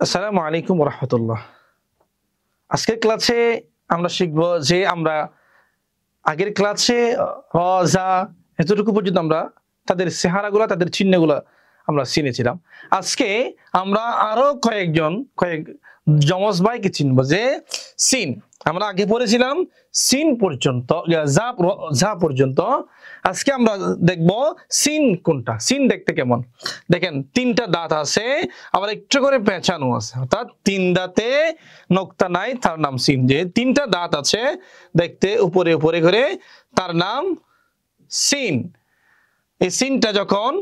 আসসালামু আলাইকুম রাহমাতুল্লাহ। আজকের ক্লাসে আমরা শিখব যে আমরা আগের ক্লাসে র, যা এতটুকু পর্যন্ত আমরা তাদের চেহারাগুলা, তাদের চিহ্নগুলা আমরা চিনেছিলাম। আজকে আমরা আরো কয়েক যমজ ভাইকে চিনব, যে সিন। আমরা আগে পড়েছিলাম সিন পর্যন্ত, যা পর্যন্ত। আজকে আমরা দেখব সিন কোনটা, সিন দেখতে কেমন। দেখেন, তিনটা দাঁত আছে, আবার একটু করে পেঁচানো আছে, অর্থাৎ তিন দাঁতে নোক্তা নাই, তার নাম সিন। যে তিনটা দাঁত আছে দেখতে উপরে উপরে করে, তার নাম সিন। এই সিনটা যখন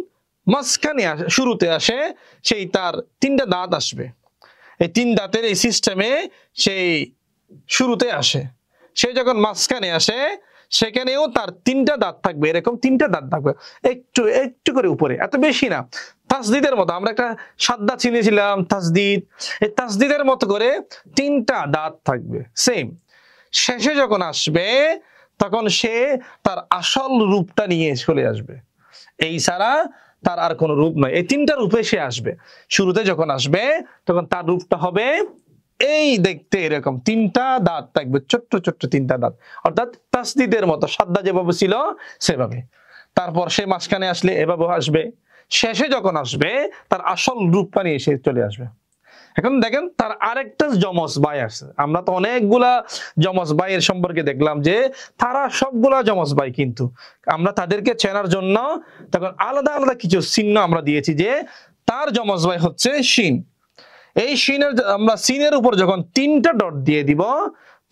মাঝখানে আসে, শুরুতে আসে, সেই তার তিনটা দাঁত আসবে। এই তিন দাঁতের এই সিস্টেমে সেই শুরুতে আসে। সে যখন মাঝখানে আসে, সেখানেও তার তিনটা দাঁত থাকবে, এরকম তিনটা দাঁত থাকবে, একটু একটু করে উপরে, এত বেশি না। তাসদিদের মতো, আমরা একটা সাদ্দা চিনেছিলাম তাসদিদ, এই তাসদিদের মতো করে তিনটা দাঁত থাকবে সেম। শেষে যখন আসবে, তখন সে তার আসল রূপটা নিয়ে চলে আসবে। এই ছাড়া তার আর কোনো রূপ নয়। এই তিনটা রূপে সে আসবে। শুরুতে যখন আসবে, তখন তার রূপটা হবে এই দেখতে, এরকম তিনটা দাঁত থাকবে, ছোট্ট ছোট্ট তিনটা দাঁত, অর্থাৎ তাসদিদের মতো, সাদ্দা যেভাবে ছিল সেভাবে। তারপর সে মাঝখানে আসলে এভাবে আসবে, শেষে যখন আসবে তার আসল রূপটা নিয়ে সে চলে আসবে। এখন দেখেন, তার আরেকটা যমজ ভাই আছে। আমরা তো অনেকগুলা যমজ ভাইয়ের সম্পর্কে দেখলাম যে তারা সবগুলা যমজ ভাই, কিন্তু আমরা তাদেরকে চেনার জন্য তখন আলাদা আলাদা কিছু চিহ্ন আমরা দিয়েছি, যে তার যমজ ভাই হচ্ছে শিন। এই শিনের, আমরা সিনের উপর যখন তিনটা ডট দিয়ে দিব,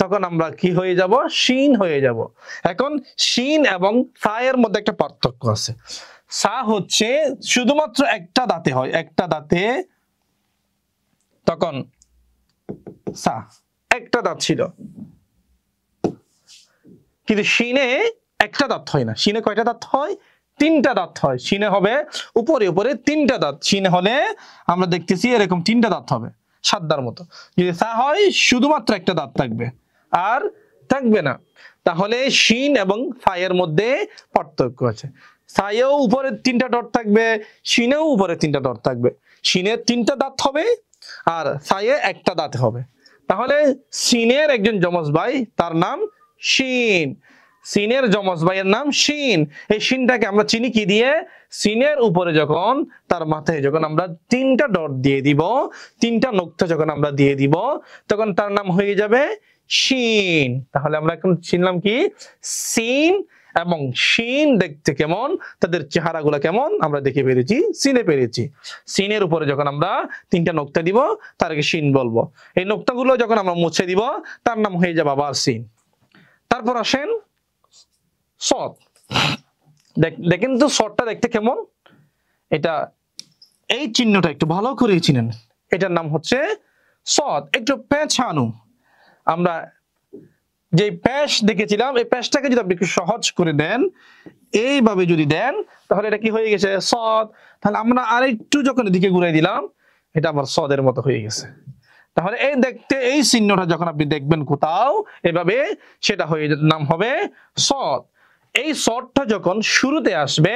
তখন আমরা কি হয়ে যাব? শিন হয়ে যাব। এখন শিন এবং সা এর মধ্যে একটা পার্থক্য আছে। সা হচ্ছে শুধুমাত্র একটা দাঁতে হয়, একটা দাঁতে, তখন সা একটা দাঁত ছিল, কিন্তু শিনে একটা দাঁত হয় না। শিনে কয়টা দাঁত হয়? তিনটা দাঁত হয়। শিনে হবে উপরে উপরে তিনটা দাঁত। শিনে হলে আমরা দেখতেছি এরকম তিনটা দাঁত হবে, সাদ্দার মতো। যদি সা হয়, শুধুমাত্র একটা দাঁত থাকবে, আর থাকবে না। তাহলে শিন এবং ফায়ের মধ্যে পার্থক্য আছে। সায়েও উপরে তিনটা ডট থাকবে, শিনেও উপরে তিনটা ডট থাকবে। শিনের তিনটা দাঁত হবে, আর সায়ে একটা দাঁত হবে। তাহলে সিনের একজন যমজ ভাই, তার নাম শিন। সিনের যমজ ভাইয়ের নাম শিন। এই শিনটাকে আমরা চিনি কি দিয়ে? সিনের উপরে যখন, তার মাথায় যখন আমরা তিনটা ডট দিয়ে দিব, তিনটা নোক্তা যখন আমরা দিয়ে দিব, তখন তার নাম হয়ে যাবে শিন। তাহলে আমরা এখন চিনলাম কি? সিন এবং শিন দেখতে কেমন, তাদের চেহারাগুলো কেমন আমরা দেখে পেরেছি, চিনে পেরেছি। সিনের উপরে যখন আমরা তিনটা নোক্তা দিব, তারকে শিন বলবো। এই নোক্তাগুলো যখন আমরা মুছে দিব, তার নাম হয়ে যাবে আবার সিন। তারপর আসেন সদ। দেখেন তো সদটা দেখতে কেমন। এটা, এই চিহ্নটা একটু ভালো করে চিনেন। এটার নাম হচ্ছে সদ, একটু পেঁচানো। আমরা যে প্যাশ দেখেছিলাম, এই প্যাশটাকে যদি আপনি একটু সহজ করে দেন, এইভাবে যদি দেন, তাহলে এটা কি হয়ে গেছে? সদ। তাহলে আমরা আরেকটু যখন এদিকে ঘুরাই দিলাম, এটা আবার সদের মতো হয়ে গেছে। তাহলে এই দেখতে, এই চিহ্নটা যখন আপনি দেখবেন কোথাও এভাবে, সেটা হয়ে নাম হবে সদ। এই সদটা যখন শুরুতে আসবে,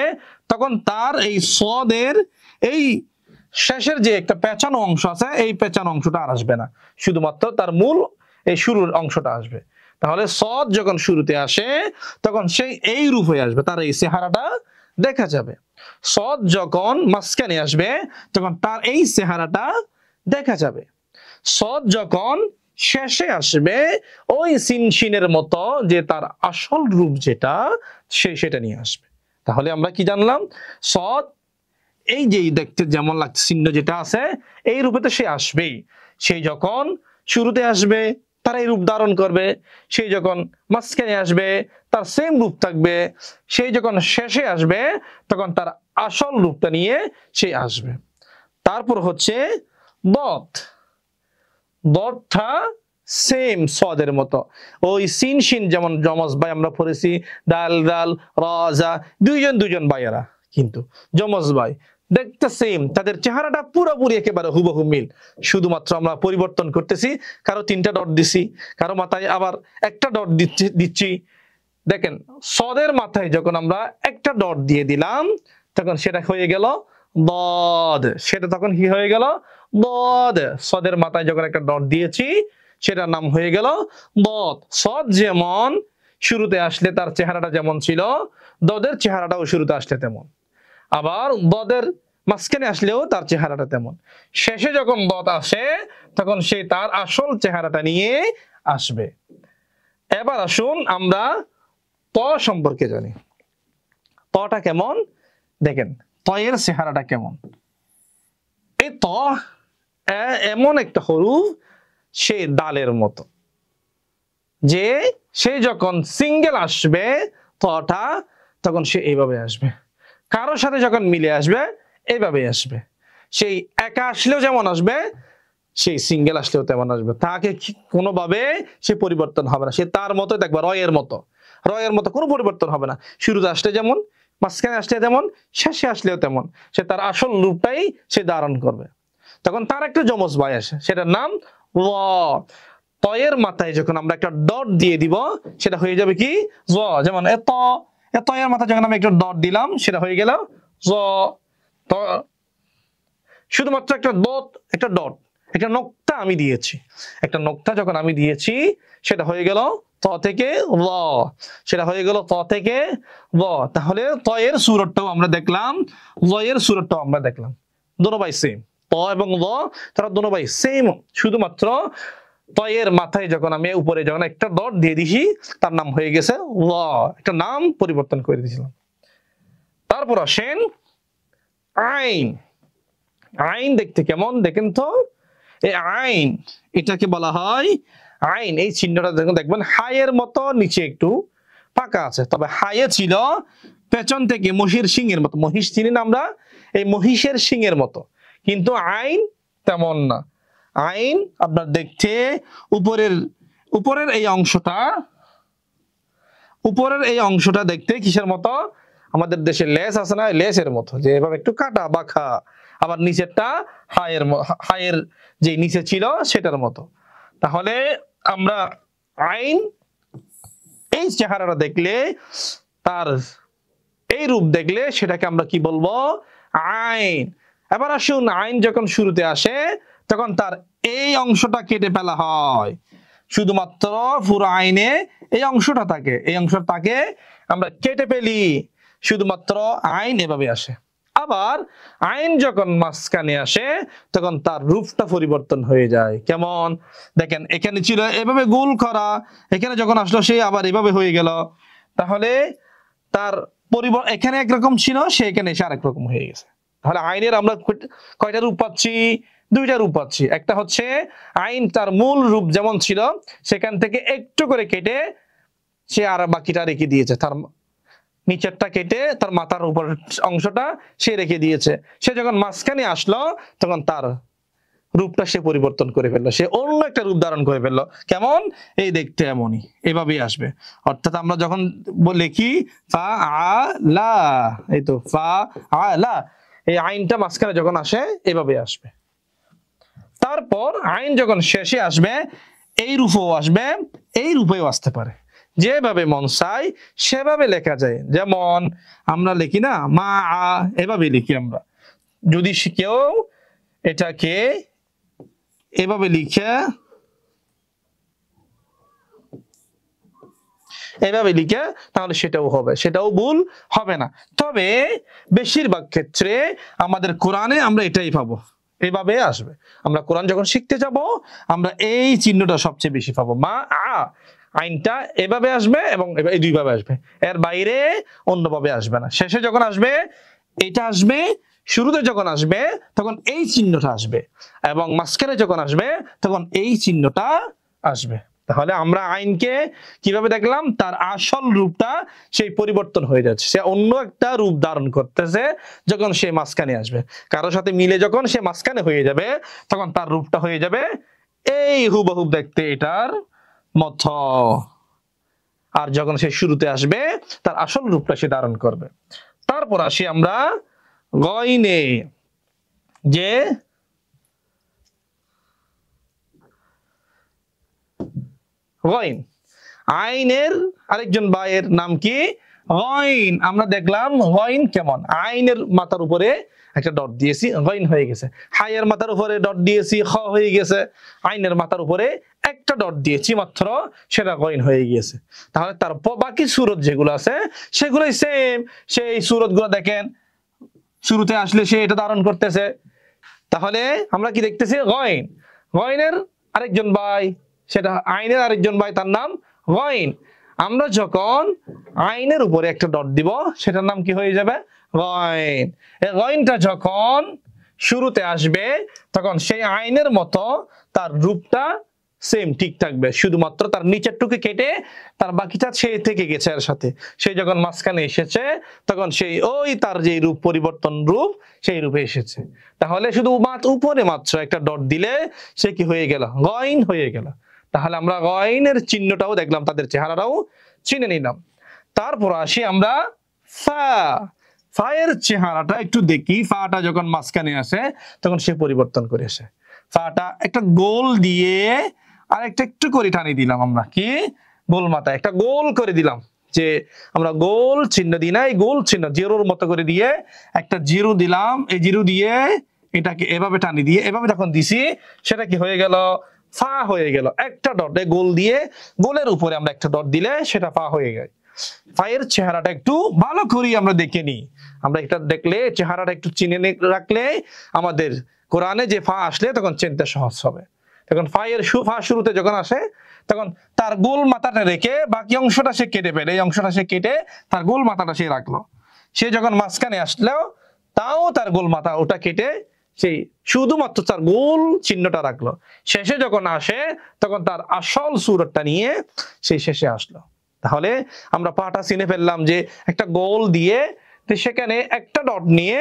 তখন তার এই সদের এই শেষের যে একটা পেঁচানো অংশ আছে, এই পেঁচানো অংশটা আর আসবে না, শুধুমাত্র তার মূল এই শুরুর অংশটা আসবে। তাহলে সদ যখন শুরুতে আসে, তখন সেই এই রূপ হয়ে আসবে, তার এই চেহারাটা দেখা যাবে। সদ যখন মাঝখানে আসবে, তখন তার এই চেহারাটা দেখা যাবে। সদ যখন শেষে আসবে, ওই সিন শিনের মতো, যে তার আসল রূপ যেটা, সেটা নিয়ে আসবে। তাহলে আমরা কি জানলাম? সদ এই যে দেখতে যেমন লাগছে চিহ্ন যেটা আছে, এই রূপে তো সে আসবেই। সেই যখন শুরুতে আসবে, তার এই রূপ ধারণ করবে। সেই যখন মাঝখানে আসবে, তার সেম রূপ থাকবে। সেই যখন শেষে আসবে, তখন তার আসল রূপটা নিয়ে সে আসবে। তারপর হচ্ছে দত। দতটা সেম সদের মতো, ওই সিন শিন যেমন যমজ ভাই আমরা পড়েছি, দাল দাল রাজা, দুইজন ভাইয়েরা, কিন্তু যমজ ভাই দেখতে সেম, তাদের চেহারাটা পুরোপুরি একেবারে হুবহু মিল। শুধুমাত্র আমরা পরিবর্তন করতেছি, কারো তিনটা ডট দিছি, কারো মাথায় আবার একটা ডট দিচ্ছি। দেখেন, সদের মাথায় যখন আমরা একটা ডট দিয়ে দিলাম, তখন সেটা হয়ে গেল দদ। সেটা তখন কি হয়ে গেল? বদ, সদের মাথায় যখন একটা ডট দিয়েছি সেটার নাম হয়ে গেল বদ। সদ যেমন শুরুতে আসলে তার চেহারাটা যেমন ছিল, দদের চেহারাটাও শুরুতে আসলে তেমন, আবার দদের মাঝখানে আসলেও তার চেহারাটা তেমন, শেষে যখন দদ আসে তখন সে তার আসল চেহারাটা নিয়ে আসবে। এবার আসুন আমরা ত সম্পর্কে জানি। তটা কেমন দেখেন, তয়ের চেহারাটা কেমন। এই ত এমন একটা হরফ, সে দালের মতো, যে সে যখন সিঙ্গেল আসবে তটা, তখন সে এইভাবে আসবে, কারোর সাথে যখন মিলে আসবে এইভাবে আসবে। সেই একা আসলেও যেমন আসবে, সেই সিঙ্গেল আসলেও তেমন আসবে, তাকে কোনোভাবে সে পরিবর্তন হবে না, সে তার মতো দেখবে, রয়ের মতো, রয়ের মতো কোনো পরিবর্তন হবে না। শুরুতে আসলে যেমন, মাঝখানে আসলে তেমন, শেষে আসলেও তেমন, সে তার আসল রূপটাই সে ধারণ করবে। তখন তার একটা যমজ ভাই আসে, সেটার নাম ল। তয়ের মাথায় যখন আমরা একটা ডট দিয়ে দিব, সেটা হয়ে যাবে কি জ। যেমন এত, এর মাথায় যখন আমি একটা ডট দিলাম সেটা হয়ে গেল জ। শুধুমাত্র একটা ডট, একটা ডট, একটা নোক্তা আমি দিয়েছি, একটা নোক্তা যখন আমি দিয়েছি সেটা হয়ে গেল ত থেকে ল, সেটা হয়ে গেল ত থেকে ল। তাহলে ত এর সূরতটাও আমরা দেখলাম, ল এর সূরতটাও আমরা দেখলাম, দুটো বাই সেম। ত এবং ল তারা দুটো বাই সেম, শুধুমাত্র ত এর মাথায় যখন আমি উপরে যখন একটা ডট দিয়ে দিছি তার নাম হয়ে গেছে ল, একটা নাম পরিবর্তন করে দিয়েছিলাম। তারপর আসেন আইন। আইন দেখতে কেমন দেখেন তো, এই আইন এটাকে বলা হয় আইন। এই চিহ্নটা দেখবেন হায়ের মতো নিচে একটু ফাঁকা আছে, তবে হায়ে ছিল পেছন থেকে মহিষের সিংহের মতো, মহিষ চিনি না আমরা, এই মহিষের সিংহের মতো, কিন্তু আইন তেমন না। আইন আপনার দেখতে উপরের, উপরের এই অংশটা, উপরের এই অংশটা দেখতে কিসের মতো, আমাদের দেশে লেস আছে না, লেসের মতো, যে এভাবে একটু কাটা বাঁকা। আবার নিচেরটা হায়ের, হায়ের যে নিচে ছিল সেটার মতো। তাহলে আমরা আইন এই চেহারাটা দেখলে, তার এই রূপ দেখলে সেটাকে আমরা কি বলবো, আইন। এবার আসুন আইন যখন শুরুতে আসে তখন তার এই অংশটা কেটে ফেলা হয়, শুধুমাত্র পুরো আইনে এই অংশটা থাকে, এই অংশটাকে আমরা কেটে ফেলি, শুধুমাত্র আইন এভাবে আসে। আবার আইন যখন মাঝখানে আসে তখন তার রূপটা পরিবর্তন হয়ে যায়। কেমন দেখেন, এখানে ছিল এভাবে গোল করা, এখানে যখন আসলো সে আবার এভাবে হয়ে গেল। তাহলে তার পরিবর্তন, এখানে একরকম ছিল, সে এখানে এসে আরেক রকম হয়ে গেছে। তাহলে আইনের আমরা কয়টা রূপ পাচ্ছি, দুইটা রূপ পাচ্ছি। একটা হচ্ছে আইন তার মূল রূপ যেমন ছিল সেখান থেকে একটু করে কেটে সে আর বাকিটা রেখে দিয়েছে, তার নিচেরটা কেটে তার মাথার উপর অংশটা সে রেখে দিয়েছে। সে যখন মাঝখানে আসলো তখন তার রূপটা সে পরিবর্তন করে ফেললো, সে অন্য একটা রূপ ধারণ করে ফেললো। কেমন, এই দেখতে এমনই, এভাবেই আসবে। অর্থাৎ আমরা যখন লিখি ফা আ লা, এই তো ফা আ লা, এই আইনটা মাঝখানে যখন আসে এভাবে আসবে। তারপর আইন যখন শেষে আসবে এই রূপেও আসবে, এই রূপেও আসতে পারে, যেভাবে মন চায় সেভাবে লেখা যায়। যেমন আমরা লিখি না মা আ, এভাবে লিখি আমরা। যদি কেউ এটাকে এভাবে লিখে, এভাবে লিখে, তাহলে সেটাও হবে, সেটাও ভুল হবে না। তবে বেশিরভাগ ক্ষেত্রে আমাদের কোরআনে আমরা এটাই পাবো, এইভাবে আসবে। আমরা কোরআন যখন শিখতে যাব আমরা এই চিহ্নটা সবচেয়ে বেশি পাবো, মা আ, আইনটা এভাবে আসবে এবং এই দুইভাবে আসবে, এর বাইরে অন্যভাবে আসবে না। শেষে যখন আসবে এটা আসবে, শুরুতে যখন আসবে তখন এই চিহ্নটা আসবে, এবং মাঝখানে যখন আসবে তখন এই চিহ্নটা আসবে। তাহলে আমরা আইনকে কিভাবে দেখলাম, তার আসল রূপটা সেই পরিবর্তন হয়ে যাচ্ছে, সে অন্য একটা রূপ ধারণ করতেছে যখন সে মাঝখানে আসবে, কারোর সাথে মিলে যখন সে মাঝখানে হয়ে যাবে তখন তার রূপটা হয়ে যাবে এই হুবহুব দেখতে এটার মতো। আর যখন সে শুরুতে আসবে তার আসল রূপটা সে ধারণ করবে। তারপর আসি আমরা গয়নে, যে গয়ন, আইনের আরেকজন ভাইয়ের নাম কি গইন আমরা দেখলাম গইন কেমন, আইনের মাথার উপরে একটা ডট দিয়েছি, গইন হয়ে গেছে। হাইয়ের মাথার উপরে ডট দিয়েছি, খ হয়ে গেছে। আইনের মাথার উপরে একটা ডট দিয়েছি মাত্র, সেটা গইন হয়ে গিয়েছে। তাহলে তার বাকি সূরত যেগুলো আছে সেগুলোই সেম। সেই সূরত গুলো দেখেন শুরুতে আসলে সে এটা ধারণ করতেছে। তাহলে আমরা কি দেখতেছি, গইন, গইনের আরেকজন ভাই, সেটা আইনের আরেকজন ভাই, তার নাম গইন। আমরা যখন আইনের উপরে একটা ডট দিব সেটার নাম কি হয়ে যাবে, গইন। এই গইনটা যখন শুরুতে আসবে তখন সেই আইনের মতো তার রূপটা সেম ঠিক থাকবে, শুধুমাত্র তার নিচের টুকু কেটে তার বাকিটা সে থেকে গেছে এর সাথে। সেই যখন মাঝখানে এসেছে তখন সেই ওই তার যে রূপ পরিবর্তন রূপ সেই রূপে এসেছে। তাহলে শুধু উপরে মাত্র একটা ডট দিলে সে কি হয়ে গেল, গইন হয়ে গেল। তাহলে আমরা গইনের চিহ্নটাও দেখলাম, তাদের চেহারাটাও চিনে নিলাম। তারপর আসি আমরা ফা। ফায়ের চেহারাটা একটু দেখি। ফাটা যখন মাঝখানে আসে তখন সে পরিবর্তন করে আসে। ফাটা একটা গোল দিয়ে আর একটা একটু করে টানি দিলাম, আমরা কি গোল মাথা একটা গোল করে দিলাম, যে আমরা গোল চিহ্ন দিই না, এই গোল চিহ্ন জিরোর মতো করে দিয়ে একটা জিরো দিলাম। এই জিরো দিয়ে এটাকে এভাবে টানি দিয়ে এভাবে যখন দিছি সেটা কি হয়ে গেল, ফা হয়ে গেল। একটা ডটে গোল দিয়ে গোলের উপরে আমরা একটা ডট দিলে সেটা ফা হয়ে যায়। ফায়ের চেহারাটা একটু ভালো করে আমরা দেখে নিই। আমরা এটা দেখলে চেহারাটা একটু চিনে রাখলে আমাদের কোরআনে যে ফা আসলে তখন চিনতে সহজ হবে। তখন ফায়ের ফা শুরুতে যখন আসে তখন তার গোল মাথাটা রেখে বাকি অংশটা সে কেটে ফেলে, এই অংশটা সে কেটে তার গোল মাথাটা সে রাখলো। সে যখন মাঝখানে আসলেও তাও তার গোল মাথা ওটা কেটে সেই শুধুমাত্র তার গোল চিহ্নটা রাখলো। শেষে যখন আসে তখন তার আসল সুরতটা নিয়ে সেই শেষে আসলো। তাহলে আমরা পাটা চিনে ফেললাম যে একটা গোল দিয়ে সেখানে একটা ডট নিয়ে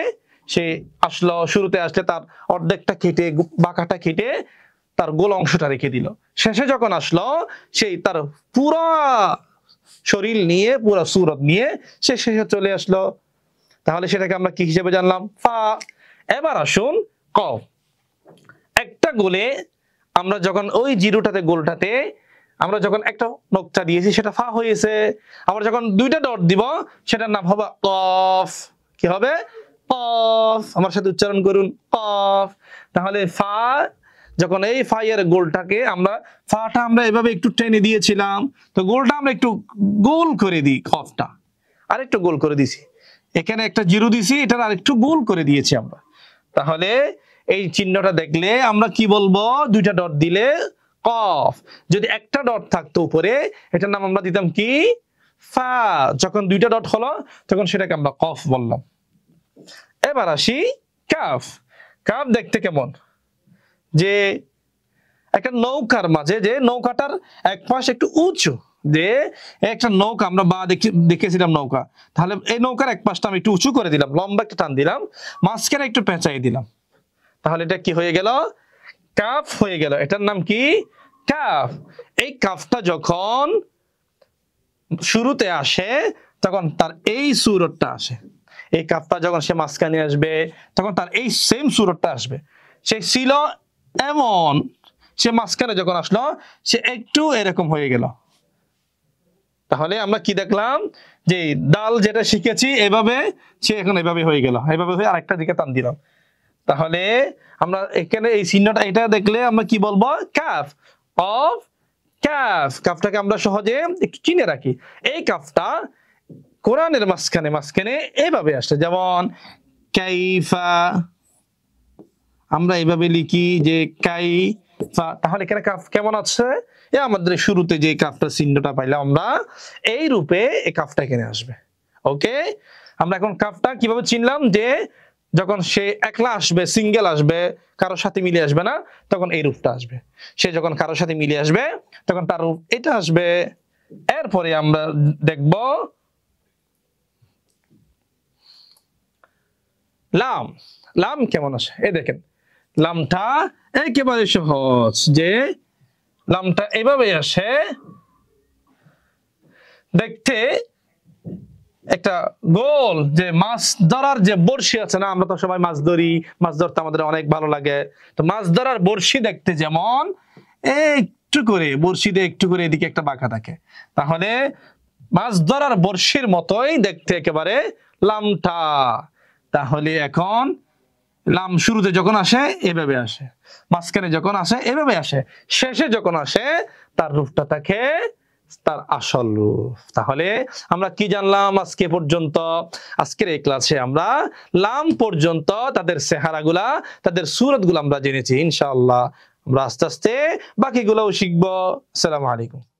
সে আসলো, শুরুতে আসলে তার অর্ধেকটা কেটে বাঁকাটা কেটে তার গোল অংশটা রেখে দিল। শেষে যখন আসলো সেই তার পুরা শরীর নিয়ে পুরা সুরত নিয়ে সে শেষে চলে আসলো। তাহলে সেটাকে আমরা কি হিসেবে জানলাম, ফা। এবার আসুন কফ। একটা গোলে আমরা যখন ওই জিরোটাতে গোলটাতে আমরা যখন একটা নোক্তা দিয়েছি সেটা ফা হয়েছে। আমরা যখন দুইটা ডট দিব সেটার নাম হবে কফ। কি হবে, কফ। আমার সাথে উচ্চারণ করুন, কফ। তাহলে ফা যখন এই ফাইয়ের গোলটাকে আমরা ফাটা আমরা এভাবে একটু টেনে দিয়েছিলাম, তো গোলটা আমরা একটু গোল করে দিই, কফটা আর একটু গোল করে দিছি। এখানে একটা জিরো দিছি, এটা আর একটু গোল করে দিয়েছি আমরা। তাহলে এই চিহ্নটা দেখলে আমরা কি বলবো, দুইটা ডট দিলে কফ। যদি একটা ডট থাকতো উপরে এটার নাম আমরা দিতাম কি, ফা। যখন দুইটা ডট হলো তখন সেটাকে আমরা কফ বললাম। এবার আসি কাফ। কাফ দেখতে কেমন, যে একটা নৌকার মাঝে যে নৌকাটার এক পাশ একটু উঁচু, যে একটা নৌকা আমরা বা দেখেছিলাম নৌকা, তাহলে এই নৌকার এক পাশটা আমি একটু উঁচু করে দিলাম, লম্বা একটা টান দিলাম, মাঝখানে একটু পেঁচাই দিলাম। তাহলে এটা কি হয়ে গেল, কাফ হয়ে গেল। এটার নাম কি, কাফ। এই কাফটা যখন শুরুতে আসে তখন তার এই সুরতটা আসে। এই কাফটা যখন সে মাঝখানে আসবে তখন তার এই সেম সুরতটা আসবে। সে ছিল এমন, সে মাঝখানে যখন আসলো সে একটু এরকম হয়ে গেল। তাহলে আমরা কি দেখলাম, যে দাল যেটা শিখেছি এভাবে সে এখন এভাবে হয়ে গেল, এভাবে হয়ে আরেকটা দিকে টান দিলাম। তাহলে আমরা এখানে এই চিহ্নটা এটা দেখলে আমরা কি বলবো, কাফ। Of calf. কাফটাকে আমরা সহজে একটু চিনে রাখি। এই কাফটা কোরআনের মাঝখানে মাঝখানে এইভাবে আসে, যেমন কাইফা আমরা এইভাবে লিখি যে কাইফা। তাহলে এখানে কাফ কেমন আছে, এ আমাদের শুরুতে যে কাফটা চিহ্নটা পাইলাম আমরা এই রূপে এই কাফটা এখানে আসবে। ওকে, আমরা এখন কাফটা কিভাবে চিনলাম, যে যখন সে একলা আসবে, সিঙ্গেল আসবে, কারোর সাথে মিলে আসবে না, তখন এই রূপটা আসবে। সে যখন কারোর সাথে মিলে আসবে তখন তার রূপ এটা আসবে। এরপরে আমরা দেখব লাম। লাম কেমন আসে, এই দেখেন লামটা একেবারে সহজ, যে লামটা এভাবে আসে দেখতে একটা গোল, যে মাছ ধরার যে বড়শি আছে না, আমরা তো সবাই মাছ ধরি, মাছ ধরতে আমাদের অনেক ভালো লাগে। তো মাছ ধরার বড়শি দেখতে যেমন একটু করে বড়শি দিয়ে একটু করে এদিকে একটা বাঁকা থাকে, তাহলে মাছ ধরার বড়শির মতোই দেখতে একেবারে লামটা। তাহলে এখন লাম শুরুতে যখন আসে এভাবে আসে, মাঝখানে যখন আসে এভাবে আসে, শেষে যখন আসে তার রূপটা থাকে তার আসল রূপ। তাহলে আমরা কি জানলাম আজকে পর্যন্ত? আজকের এই ক্লাসে আমরা লাম পর্যন্ত তাদের চেহারাগুলা, তাদের সূরতগুলো আমরা জেনেছি। ইনশাআল্লাহ আমরা আস্তে আস্তে বাকিগুলোও শিখবো। আসসালামু আলাইকুম।